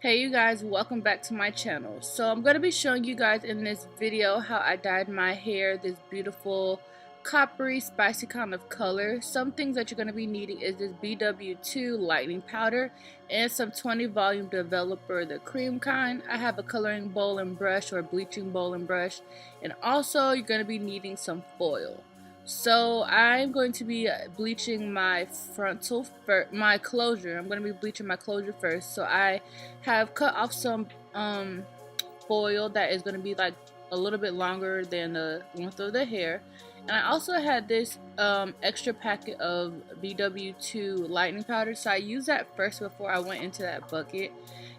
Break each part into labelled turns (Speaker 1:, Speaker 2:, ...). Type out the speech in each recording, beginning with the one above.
Speaker 1: Hey you guys, welcome back to my channel. So I'm going to be showing you guys in this video how I dyed my hair this beautiful coppery spicy kind of color. Some things that you're going to be needing is this BW2 lightening powder and some 20 volume developer, the cream kind. I have a coloring bowl and brush or bleaching bowl and brush, and also you're going to be needing some foil. So I'm going to be bleaching my my closure. I'm going to be bleaching my closure first. So I have cut off some foil that is going to be like a little bit longer than the length of the hair. And I also had this extra packet of BW2 lightening powder. So I used that first before I went into that bucket.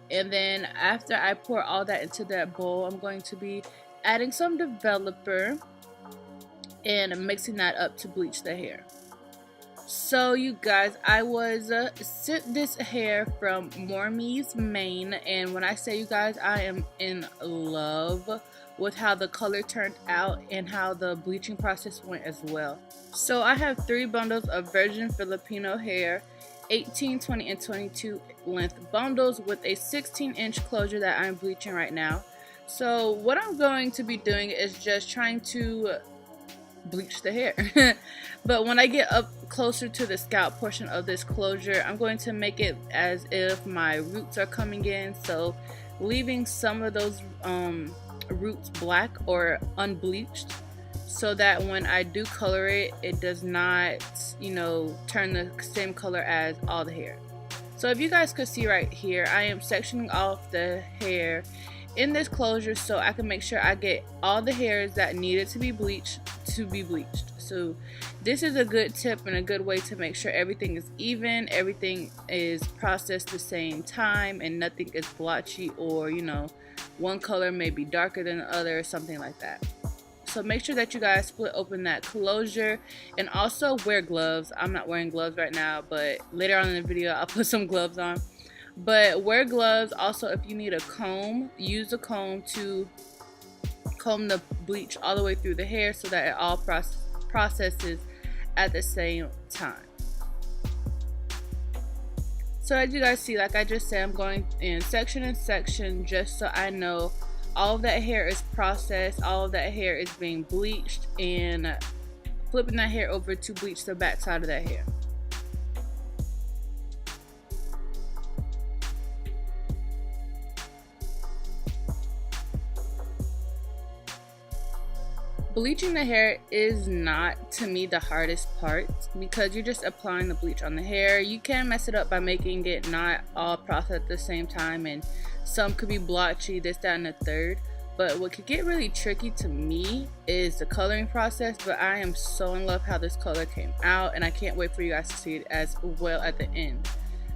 Speaker 1: And then after I pour all that into that bowl, I'm going to be adding some developer and mixing that up to bleach the hair. So you guys, I was sent this hair from MOREMI'S, Maine, and when I say you guys, I am in love with how the color turned out and how the bleaching process went as well. So I have 3 bundles of virgin Filipino hair, 18, 20, and 22 length bundles with a 16-inch closure that I'm bleaching right now. So what I'm going to be doing is just trying to bleach the hair. But when I get up closer to the scalp portion of this closure, I'm going to make it as if my roots are coming in, so leaving some of those roots black or unbleached, so that when I do color it, it does not, you know, turn the same color as all the hair. So if you guys could see right here, I am sectioning off the hair in this closure so I can make sure I get all the hairs that needed to be bleached. So this is a good tip and a good way to make sure everything is even, everything is processed the same time, and nothing is blotchy, or you know, one color may be darker than the other or something like that. So make sure that you guys split open that closure, and also wear gloves. I'm not wearing gloves right now, but later on in the video I'll put some gloves on. But wear gloves. Also, if you need a comb, use a comb to comb the bleach all the way through the hair so that it all processes at the same time. So as you guys see, like I just said, I'm going in section and section just so I know all of that hair is processed, all of that hair is being bleached, and flipping that hair over to bleach the back side of that hair. Bleaching the hair is not, to me, the hardest part, because you're just applying the bleach on the hair. You can mess it up by making it not all processed at the same time, and some could be blotchy, this, that, and the third. But what could get really tricky to me is the coloring process. But I am so in love how this color came out, and I can't wait for you guys to see it as well at the end.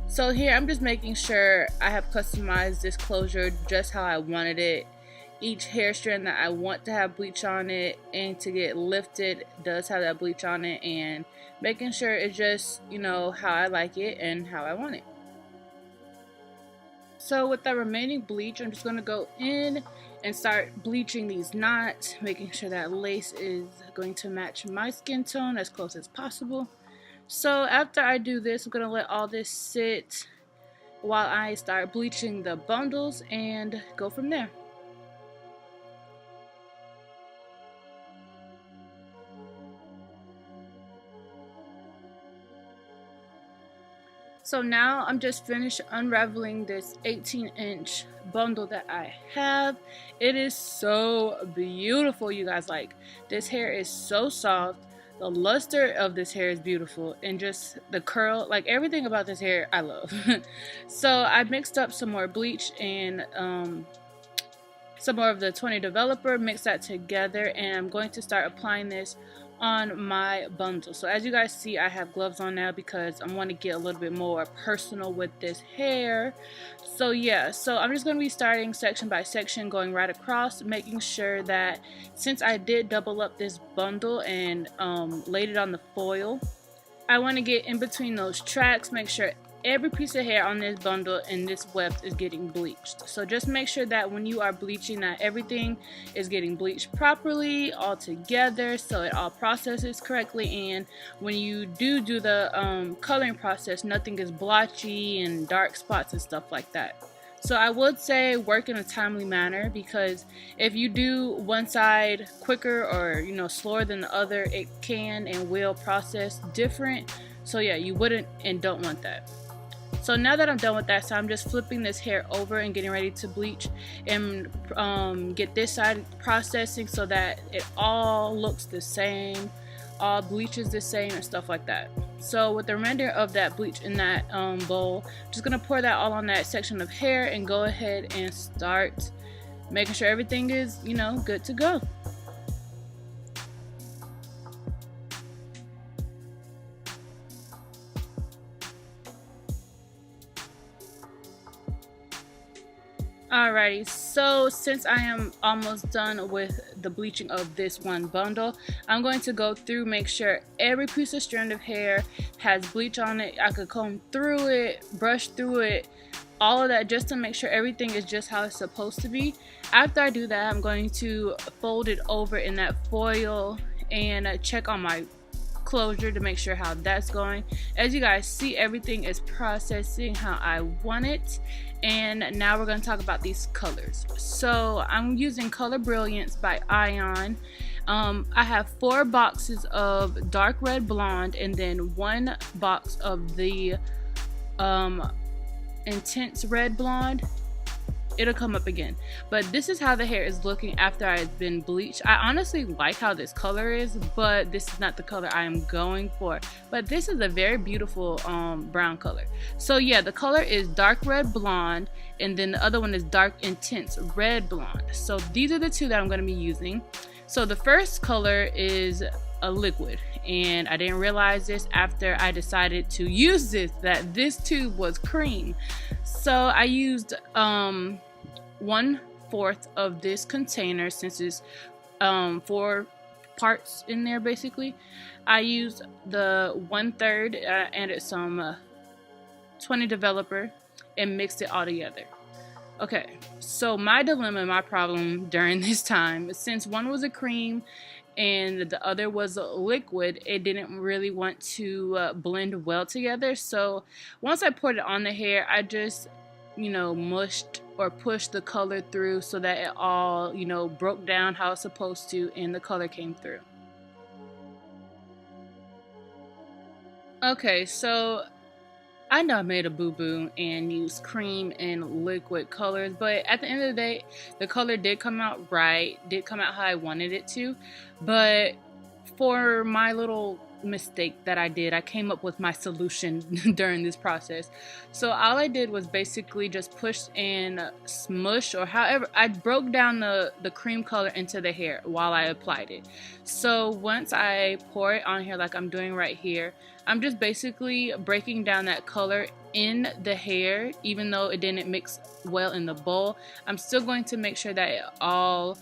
Speaker 1: So here I'm just making sure I have customized this closure just how I wanted it. Each hair strand that I want to have bleach on it and to get lifted does have that bleach on it, and making sure it's just, you know, how I like it and how I want it. So with the remaining bleach, I'm just going to go in and start bleaching these knots, making sure that lace is going to match my skin tone as close as possible. So after I do this, I'm going to let all this sit while I start bleaching the bundles and go from there. So now I'm just finished unraveling this 18-inch bundle that I have. It is so beautiful, you guys. Like, this hair is so soft. The luster of this hair is beautiful, and just the curl, like everything about this hair I love. So I mixed up some more bleach and some more of the 20 developer, mix that together, and I'm going to start applying this on my bundle. So as you guys see, I have gloves on now because I want to get a little bit more personal with this hair. So yeah, so I'm just going to be starting section by section, going right across, making sure that since I did double up this bundle and laid it on the foil, I want to get in between those tracks, make sure every piece of hair on this bundle and this weft is getting bleached. So just make sure that when you are bleaching, that everything is getting bleached properly all together so it all processes correctly, and when you do the coloring process, nothing is blotchy and dark spots and stuff like that. So I would say work in a timely manner, because if you do one side quicker or slower than the other, it can and will process different. So yeah, you wouldn't and don't want that. So now that I'm done with that, so I'm just flipping this hair over and getting ready to bleach and get this side processing so that it all looks the same, all bleaches the same and stuff like that. So with the remainder of that bleach in that bowl, I'm just gonna pour that all on that section of hair and go ahead and start making sure everything is good to go. Alrighty, so since I am almost done with the bleaching of this one bundle, I'm going to go through, make sure every piece of strand of hair has bleach on it. I could comb through it, brush through it, all of that, just to make sure everything is just how it's supposed to be. After I do that, I'm going to fold it over in that foil and check on my closure to make sure how that's going. As you guys see, everything is processing how I want it. And now we're going to talk about these colors. So I'm using Color Brilliance by Ion. I have 4 boxes of dark red blonde and then 1 box of the intense red blonde. It'll come up again, but this is how the hair is looking after I've been bleached. I honestly like how this color is, but this is not the color I am going for. But this is a very beautiful brown color. So yeah, the color is dark red blonde, and then the other one is dark intense red blonde. So these are the 2 that I'm going to be using. So the first color is a liquid, and I didn't realize this after I decided to use this, that this tube was cream. So I used 1/4 of this container, since it's 4 parts in there basically. I used the 1/3, added some 20 developer and mixed it all together. Okay, so my dilemma, my problem during this time, since one was a cream and the other was a liquid, it didn't really want to blend well together. So once I poured it on the hair, I just mushed or pushed the color through so that it all broke down how it's supposed to and the color came through. Okay, so I know I made a boo-boo and used cream and liquid colors, but at the end of the day, the color did come out right, did come out how I wanted it to. But for my little mistake that I did, I came up with my solution during this process. So all I did was basically just push and smush, or however, I broke down the cream color into the hair while I applied it. So once I pour it on here like I'm doing right here, I'm just basically breaking down that color in the hair. Even though it didn't mix well in the bowl, I'm still going to make sure that it all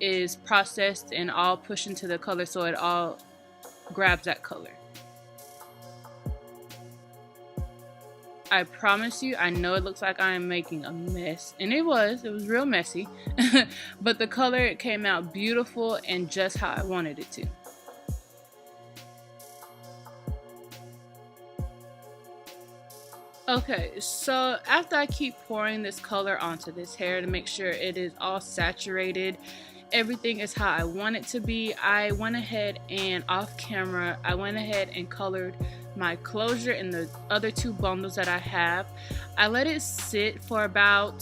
Speaker 1: is processed and all pushed into the color, so it all grabs that color. I promise you, I know it looks like I am making a mess, and it was real messy, but the color came out beautiful and just how I wanted it to. Okay, so after I keep pouring this color onto this hair to make sure it is all saturated, everything is how I want it to be, I went ahead and off camera, I went ahead and colored my closure in the other 2 bundles that I have. I let it sit for about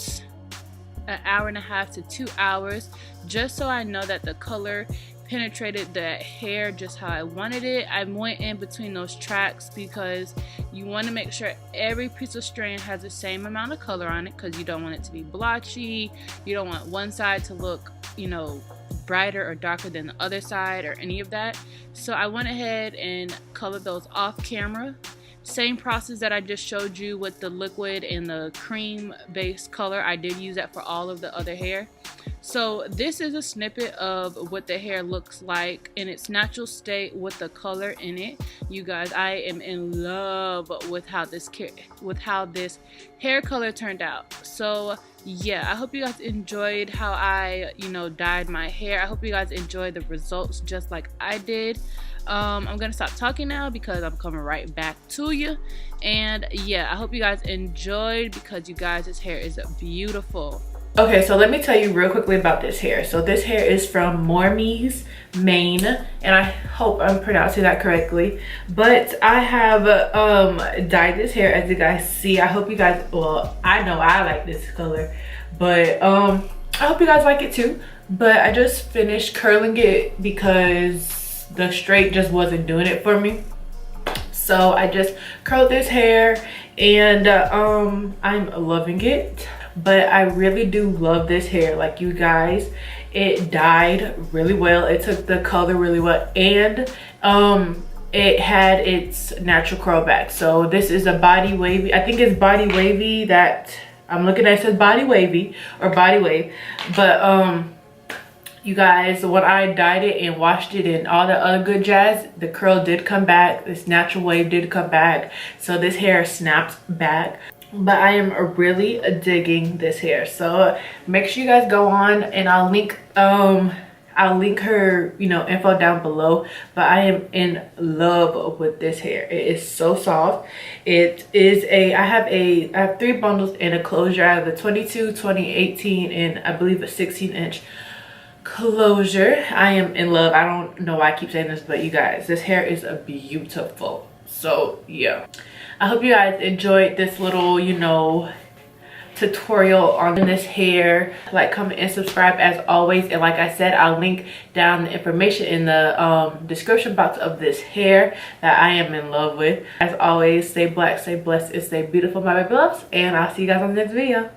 Speaker 1: 1.5 hours to 2 hours, just so I know that the color penetrated the hair just how I wanted it. I went in between those tracks because you want to make sure every piece of strand has the same amount of color on it, because you don't want it to be blotchy. You don't want one side to look brighter or darker than the other side or any of that. So I went ahead and colored those off camera. Same process that I just showed you with the liquid and the cream based color, I did use that for all of the other hair. So this is a snippet of what the hair looks like in its natural state with the color in it. You guys, I am in love with how this hair color turned out. So yeah, I hope you guys enjoyed how I dyed my hair. I hope you guys enjoyed the results just like I did. I'm gonna stop talking now because I'm coming right back to you. And yeah, I hope you guys enjoyed, because you guys, this hair is beautiful. Okay, so let me tell you real quickly about this hair. So this hair is from MOREMI'S, Maine, and I hope I'm pronouncing that correctly. But I have dyed this hair, as you guys see. I hope you guys, well, I know I like this color, but I hope you guys like it too. But I just finished curling it because the straight just wasn't doing it for me. So I just curled this hair, and I'm loving it. But I really do love this hair. Like, you guys, it dyed really well. It took the color really well, and it had its natural curl back. So this is a body wavy. I think it's body wavy that I'm looking at. It says body wavy or body wave. But you guys, when I dyed it and washed it and all the other good jazz, the curl did come back. This natural wave did come back. So this hair snapped back. But I am really digging this hair. So make sure you guys go on, and I'll link her, you know, info down below. But I am in love with this hair. It is so soft. It is I have 3 bundles in a closure. I have the 22, 2018, and I believe a 16-inch closure. I am in love. I don't know why I keep saying this, but you guys, this hair is beautiful. So yeah, I hope you guys enjoyed this little, you know, tutorial on this hair. Like, comment, and subscribe as always. And like I said, I'll link down the information in the description box of this hair that I am in love with. As always, stay black, stay blessed, and stay beautiful, my baby loves, and I'll see you guys on the next video.